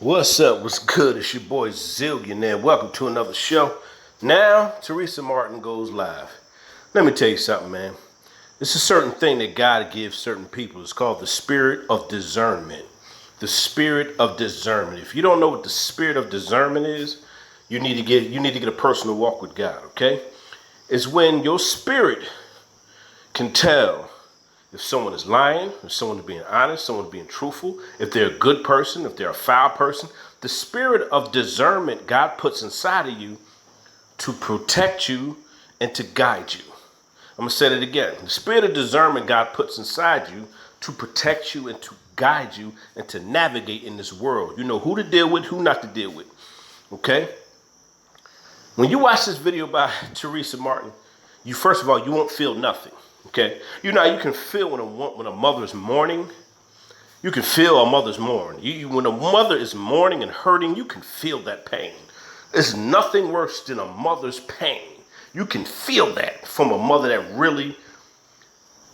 What's up? What's good? It's your boy Zillionaire. Welcome to another show. Now, Teresa Martin goes live. Let me tell you something, man. It's a certain thing that God gives certain people. It's called the spirit of discernment. The spirit of discernment. If you don't know what the spirit of discernment is, you need to get a personal walk with God, okay? It's when your spirit can tell if someone is lying, if someone is being honest, someone is being truthful, if they're a good person, if they're a foul person. The spirit of discernment God puts inside of you to protect you and to guide you. I'm going to say it again. The spirit of discernment God puts inside you to protect you and to guide you and to navigate in this world. You know who to deal with, who not to deal with. Okay? When you watch this video by Teresa Martin, you first of all, you won't feel nothing. Okay, you know you can feel when a mother's mourning. You can feel a mother's mourning. When a mother is mourning and hurting, you can feel that pain. There's nothing worse than a mother's pain. You can feel that from a mother that really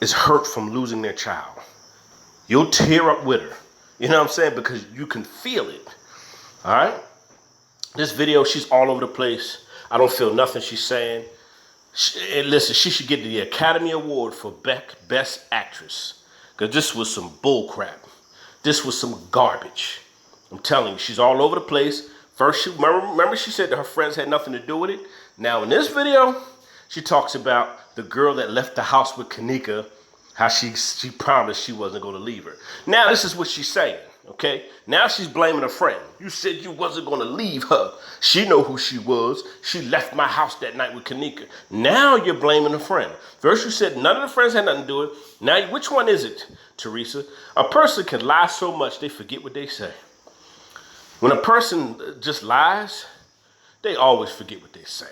is hurt from losing their child. You'll tear up with her. You know what I'm saying? Because you can feel it. All right. This video, she's all over the place. I don't feel nothing she's saying. Listen, she should get the Academy Award for Best Actress. Because this was some bull crap. This was some garbage. I'm telling you, she's all over the place. First, remember she said that her friends had nothing to do with it? Now, in this video, she talks about the girl that left the house with Kenneka, how she promised she wasn't going to leave her. Now, this is what she's saying. Okay, now she's blaming a friend. You said you wasn't going to leave her. She know who she was. She left my house that night with Kenneka. Now you're blaming a friend. First you said none of the friends had nothing to do with it. Now which one is it, Teresa? A person can lie so much they forget what they say. When a person just lies, they always forget what they say.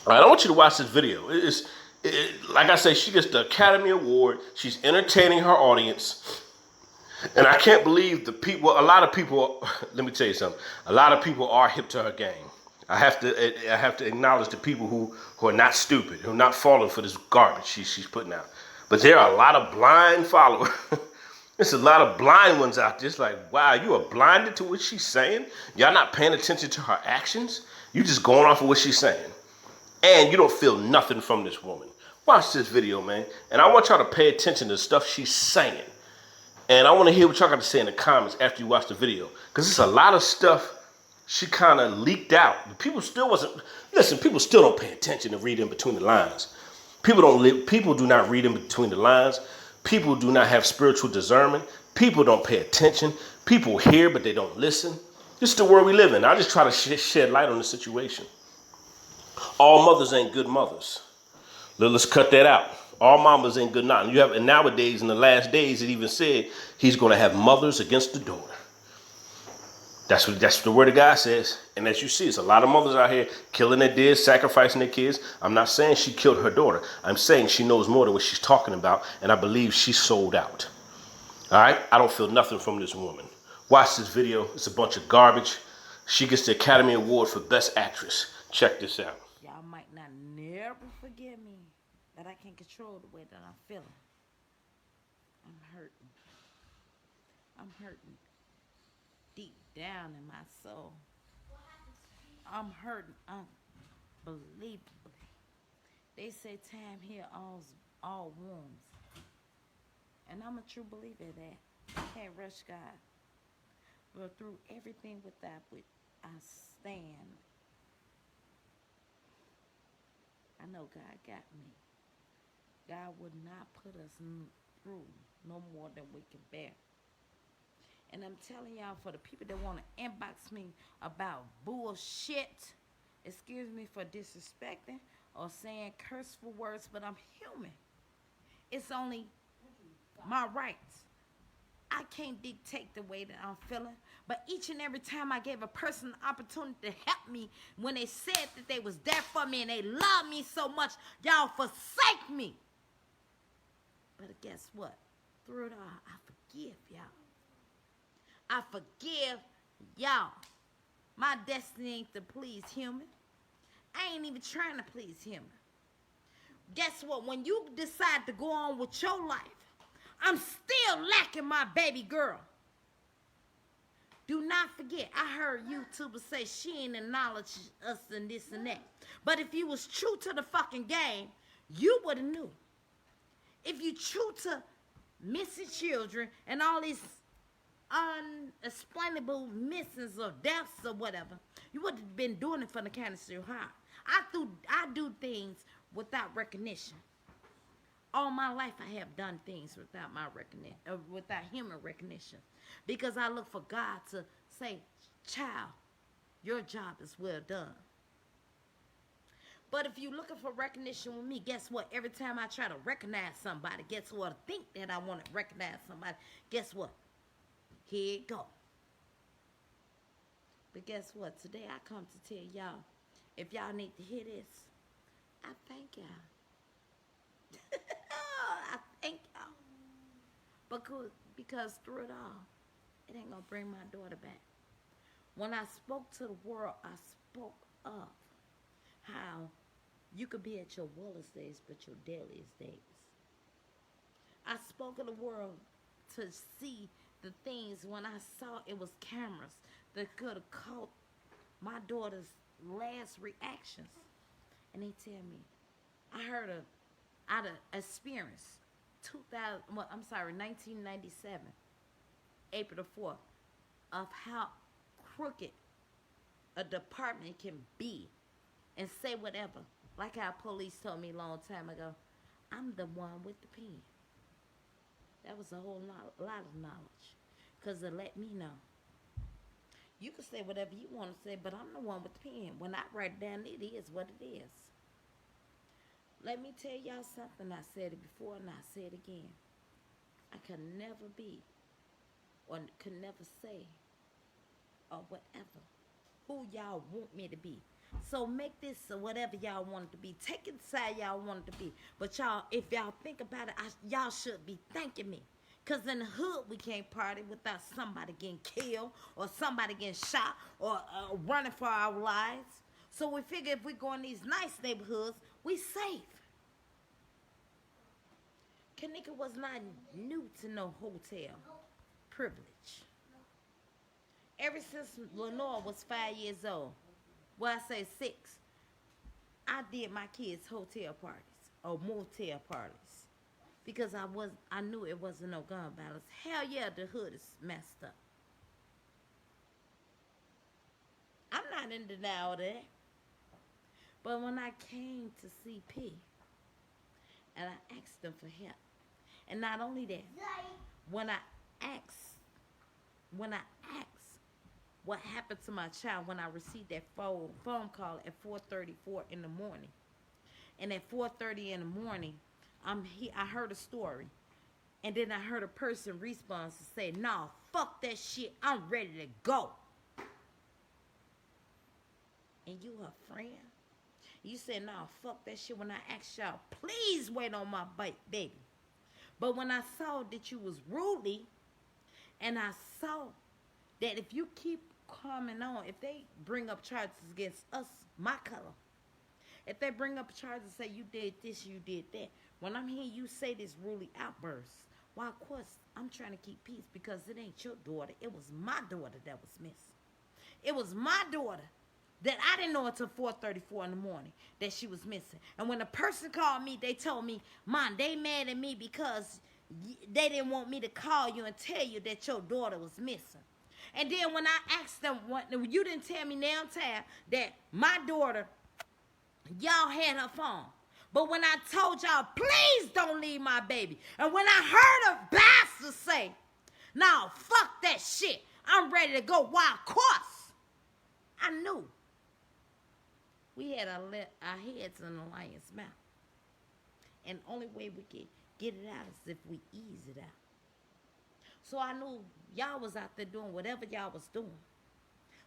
All right, I want you to watch this video. Like I say, she gets the Academy Award. She's entertaining her audience. And I can't believe the people, a lot of people, let me tell you something. A lot of people are hip to her game. I have to acknowledge the people who are not stupid, who are not falling for this garbage she's putting out. But there are a lot of blind followers. There's a lot of blind ones out there. It's like, wow, you are blinded to what she's saying? Y'all not paying attention to her actions? You just going off of what she's saying. And you don't feel nothing from this woman. Watch this video, man. And I want y'all to pay attention to the stuff she's saying. And I want to hear what y'all got to say in the comments after you watch the video. Because there's a lot of stuff she kind of leaked out. People still don't pay attention and read in between the lines. People do not read in between the lines. People do not have spiritual discernment. People don't pay attention. People hear, but they don't listen. This is the world we live in. I just try to shed light on the situation. All mothers ain't good mothers. Let's cut that out. All mamas ain't good now. And nowadays, in the last days, it even said he's going to have mothers against the daughter. That's what the word of God says. And as you see, it's a lot of mothers out here killing their kids, sacrificing their kids. I'm not saying she killed her daughter. I'm saying she knows more than what she's talking about. And I believe she sold out. All right? I don't feel nothing from this woman. Watch this video. It's a bunch of garbage. She gets the Academy Award for Best Actress. Check this out. Y'all might not never forgive me. That I can't control the way that I'm feeling. I'm hurting. I'm hurting deep down in my soul. I'm hurting unbelievably. They say time heals all wounds. And I'm a true believer of that. I can't rush God. But through everything with that, I stand. I know God got me. God would not put us through no more than we can bear. And I'm telling y'all, for the people that want to inbox me about bullshit, excuse me for disrespecting or saying curseful words, but I'm human. It's only my rights. I can't dictate the way that I'm feeling, but each and every time I gave a person the opportunity to help me when they said that they was there for me and they love me so much, y'all forsake me. But guess what? Through it all, I forgive y'all. I forgive y'all. My destiny ain't to please human. I ain't even trying to please human. Guess what? When you decide to go on with your life, I'm still lacking my baby girl. Do not forget, I heard YouTubers say she ain't acknowledge us and this and that. But if you was true to the fucking game, you would have knew. If you true to missing children and all these unexplainable missings or deaths or whatever, you would have been doing it for the kind of so hard. I do things without recognition. All my life I have done things without my recognition, without human recognition, because I look for God to say, "Child, your job is well done." But if you're looking for recognition with me, guess what? Every time I try to recognize somebody, guess what? I think that I want to recognize somebody. Guess what? Here it go. But guess what? Today I come to tell y'all, if y'all need to hear this, I thank y'all. I thank y'all. Because through it all, it ain't going to bring my daughter back. When I spoke to the world, I spoke of how you could be at your wildest days, but your deadliest days. I spoke of the world to see the things when I saw it was cameras that could have caught my daughter's last reactions. And they tell me, I heard out of experience, 1997, April the 4th, of how crooked a department can be and say whatever. Like how police told me a long time ago, I'm the one with the pen. That was a whole lot of knowledge, because it let me know. You can say whatever you want to say, but I'm the one with the pen. When I write it down, it is what it is. Let me tell y'all something. I said it before and I say it again. I could never be or could never say or whatever who y'all want me to be. So make this whatever y'all want it to be. Take it side y'all want it to be. But y'all, if y'all think about it, y'all should be thanking me. Because in the hood, we can't party without somebody getting killed or somebody getting shot or running for our lives. So we figure if we go in these nice neighborhoods, we safe. Kenneka was not new to no hotel privilege. Ever since Lenore was 5 years old, well, I say 6, I did my kids' hotel parties or motel parties because I knew it wasn't no gun violence. Hell yeah, the hood is messed up. I'm not in denial of that. But when I came to CP and I asked them for help, and not only that, when I asked what happened to my child when I received that phone call at 4:34 in the morning. And at 4:30 in the morning, I heard a story. And then I heard a person respond to say, "Nah, fuck that shit. I'm ready to go." And you her friend? You said, "Nah, fuck that shit," when I asked y'all, please wait on my baby. But when I saw that you was rudely, and I saw that if you keep coming on, if they bring up charges against us, my color, if they bring up charges and say you did this, you did that, when I'm hearing you say this rudely outburst, why, of course, I'm trying to keep peace because it ain't your daughter. It was my daughter that was missing. It was my daughter that I didn't know until 4:34 in the morning that she was missing. And when the person called me, they told me, "Mom, they mad at me because they didn't want me to call you and tell you that your daughter was missing." And then when I asked them, you didn't tell me now time that my daughter, y'all had her phone. But when I told y'all, please don't leave my baby. And when I heard a bastard say, "No, fuck that shit. I'm ready to go," why, of course, I knew we had our heads in the lion's mouth. And the only way we could get it out is if we ease it out. So I knew y'all was out there doing whatever y'all was doing.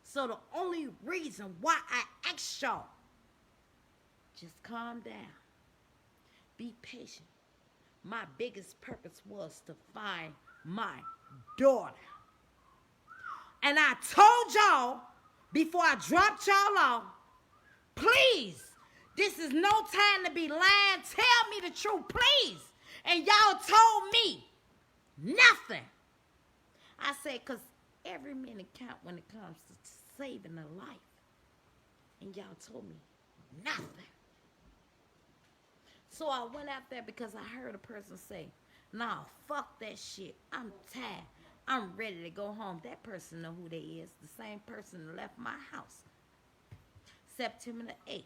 So the only reason why I asked y'all, just calm down. Be patient. My biggest purpose was to find my daughter. And I told y'all before I dropped y'all off, please, this is no time to be lying. Tell me the truth, please. And y'all told me nothing. I said, because Every minute count when it comes to saving a life. And y'all told me nothing. So I went out there because I heard a person say, nah, fuck that shit. I'm tired. I'm ready to go home. That person know who they is. The same person that left my house September the 8th.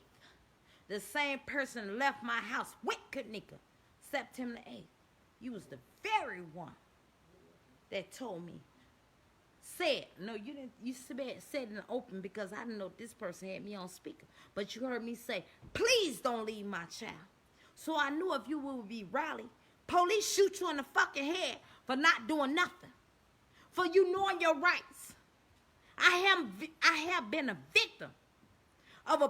The same person left my house with Kenneka September the 8th. You was the very one that told me. Said, no, you didn't. You said it in the open because I didn't know this person had me on speaker. But you heard me say, please don't leave my child. So I knew if you would be rally, police shoot you in the fucking head for not doing nothing. For you knowing your rights. I have been a victim of a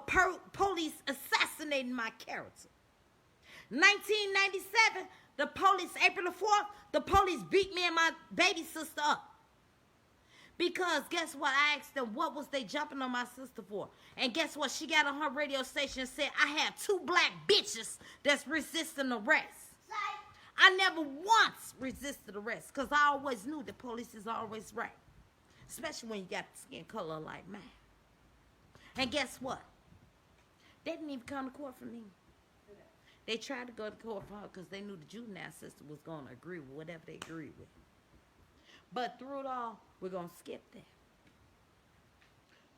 police assassinating my character. 1997, the police, April the 4th, the police beat me and my baby sister up. Because guess what? I asked them what was they jumping on my sister for. And guess what? She got on her radio station and said, I have 2 black bitches that's resisting arrest. I never once resisted arrest because I always knew the police is always right. Especially when you got skin color like mine. And guess what? They didn't even come to court for me. They tried to go to court for her because they knew the juvenile system was going to agree with whatever they agreed with. But through it all, we're going to skip that.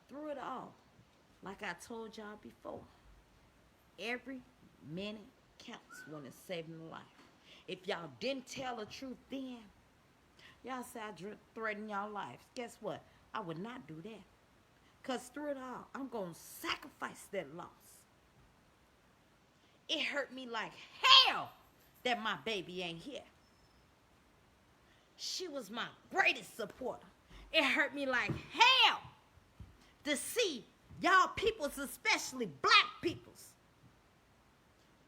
Through it all, like I told y'all before, every minute counts when it's saving a life. If y'all didn't tell the truth then, y'all say I threaten y'all lives. Guess what? I would not do that. Because through it all, I'm going to sacrifice that loss. It hurt me like hell that my baby ain't here. She was my greatest supporter. It hurt me like hell to see y'all peoples, especially black peoples,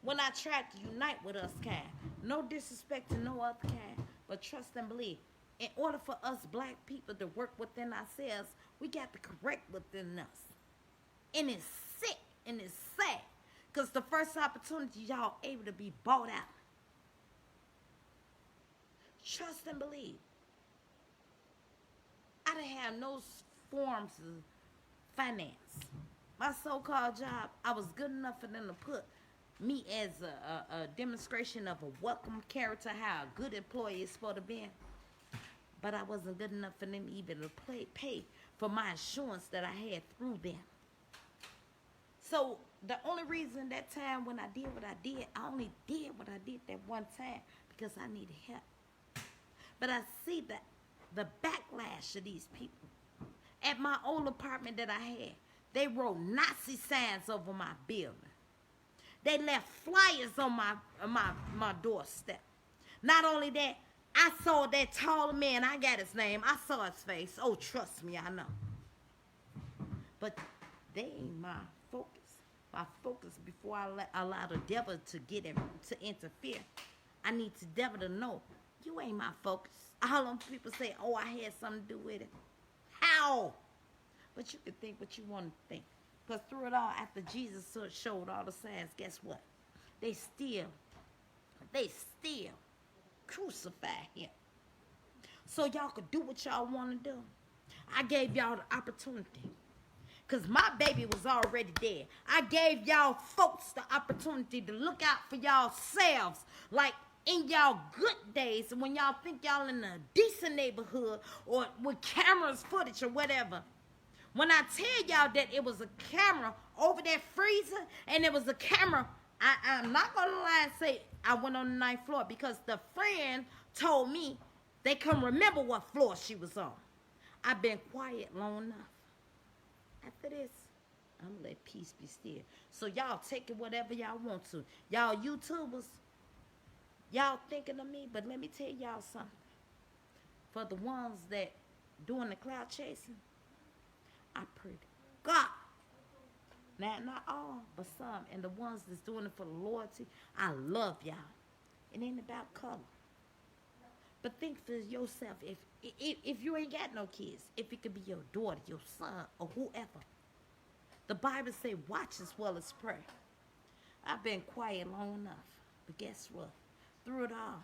when I tried to unite with us kind. No disrespect to no other kind, but trust and believe. In order for us black people to work within ourselves, we got to correct within us. And it's sick and it's sad. Because the first opportunity y'all able to be bought out. Trust and believe. I didn't have no forms of finance. My so-called job, I was good enough for them to put me as a demonstration of a welcome character, how a good employee is supposed to be. But I wasn't good enough for them even to pay for my insurance that I had through them. So the only reason that time when I did what I did, I only did what I did that one time because I needed help. But I see the backlash of these people. At my old apartment that I had, they wrote Nazi signs over my building. They left flyers on my doorstep. Not only that, I saw that tall man. I got his name. I saw his face. Oh, trust me, I know. But they ain't my focus. My focus before I allow the devil to get him to interfere. I need the devil to know you ain't my focus. All them people say, oh, I had something to do with it. How? But you can think what you want to think. Because through it all, after Jesus showed all the signs, guess what? They still crucified him. So y'all could do what y'all want to do. I gave y'all the opportunity. Because my baby was already dead. I gave y'all folks the opportunity to look out for y'all selves. Like in y'all good days, when y'all think y'all in a decent neighborhood or with cameras, footage, or whatever. When I tell y'all that it was a camera over that freezer and it was a camera, I'm not going to lie and say I went on the 9th floor because the friend told me they couldn't remember what floor she was on. I've been quiet long enough. After this, I'm going to let peace be still. So y'all take it whatever y'all want to. Y'all YouTubers, y'all thinking of me, but let me tell y'all something. For the ones that doing the cloud chasing, I pray to God. Now, not all, but some. And the ones that's doing it for the loyalty, I love y'all. It ain't about color. But think for yourself, if you ain't got no kids, if it could be your daughter, your son, or whoever. The Bible say, watch as well as pray. I've been quiet long enough. But guess what? Through it all,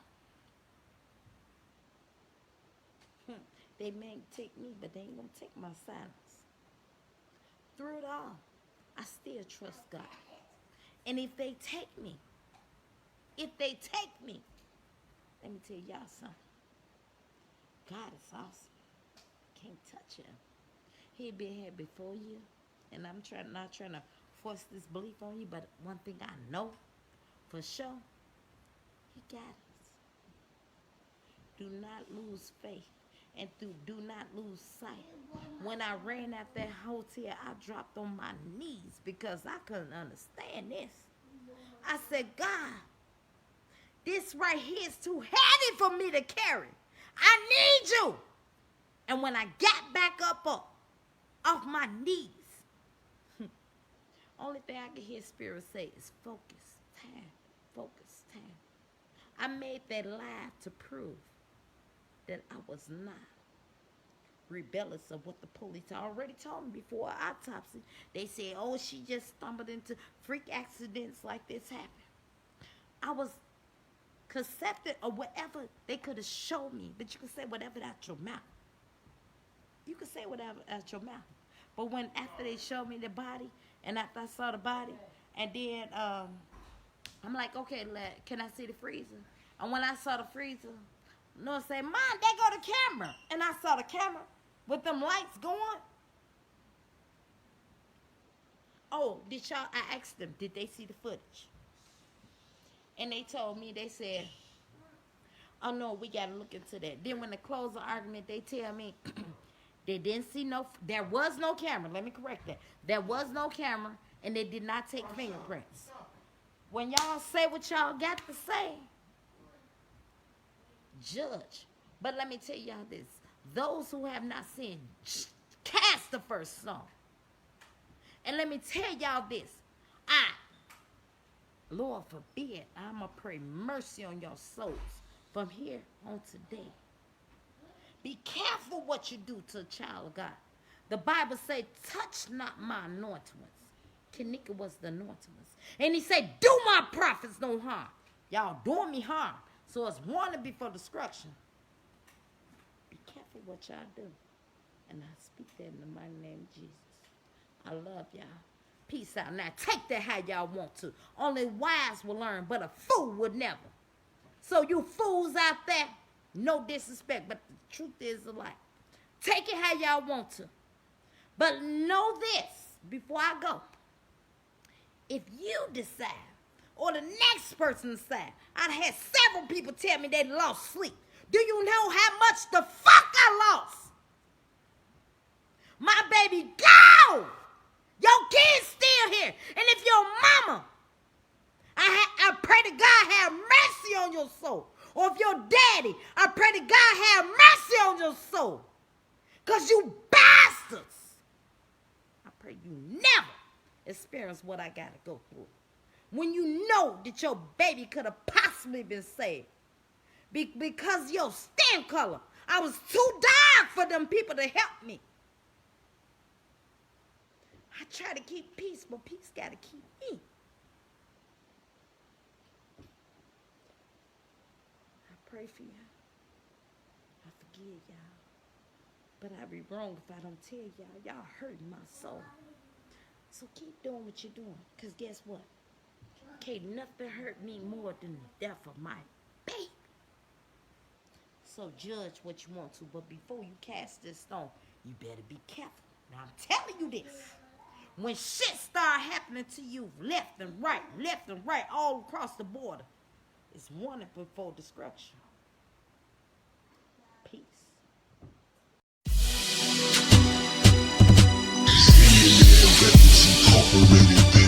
They may take me, but they ain't gonna take my silence. Through it all, I still trust God. And if they take me, let me tell y'all something. God is awesome. Can't touch him. He been here before you, and I'm not trying to force this belief on you, but one thing I know for sure, he got us. Do not lose faith, and do not lose sight. When I ran out that hotel, I dropped on my knees because I couldn't understand this. I said, God, this right here is too heavy for me to carry. I need you. And when I got back up off my knees, only thing I could hear Spirit say is focus time, focus time. I made that live to prove that I was not rebellious of what the police already told me before autopsy. They said, oh, she just stumbled into freak accidents like this happened. I was accepted or whatever they could have showed me, but you can say whatever out your mouth. You can say whatever out your mouth. But when after they showed me the body, and after I saw the body, and then I'm like, okay, can I see the freezer? And when I saw the freezer, Noah said, Mom, there go the camera. And I saw the camera with them lights going. Oh, I asked them, did they see the footage? And they told me, they said, oh no, we got to look into that. Then when they close the argument, they tell me they didn't see there was no camera. Let me correct that. There was no camera, and they did not take fingerprints. When y'all say what y'all got to say, judge. But let me tell y'all this. Those who have not seen, cast the first stone. And let me tell y'all this. Lord forbid, I'm going to pray mercy on your souls from here on today. Be careful what you do to a child of God. The Bible says, touch not my anointed ones. Kenneka was the anointed ones. And he said, do my prophets no harm. Y'all doing me harm. So it's warning before destruction. Be careful what y'all do. And I speak that in the mighty name of Jesus. I love y'all. Peace out. Now take that how y'all want to. Only wise will learn, but a fool would never. So you fools out there, no disrespect, but the truth is a lie. Take it how y'all want to. But know this before I go. If you decide, or the next person decide, I've had several people tell me they lost sleep. Do you know how much the fuck I lost? My baby, go! Your kid's still here. And if your mama, I pray to God have mercy on your soul. Or if your daddy, I pray to God have mercy on your soul. Because you bastards, I pray you never experience what I got to go through. When you know that your baby could have possibly been saved. Because your skin color, I was too dark for them people to help me. I try to keep peace, but peace got to keep me. I pray for y'all. I forgive y'all. But I'd be wrong if I don't tell y'all. Y'all hurting my soul. So keep doing what you're doing. Because guess what? Can't nothing hurt me more than the death of my baby. So judge what you want to. But before you cast this stone, you better be careful. Now I'm telling you this. When shit start happening to you left and right, all across the border, it's warning before destruction. Peace. Zillionaire,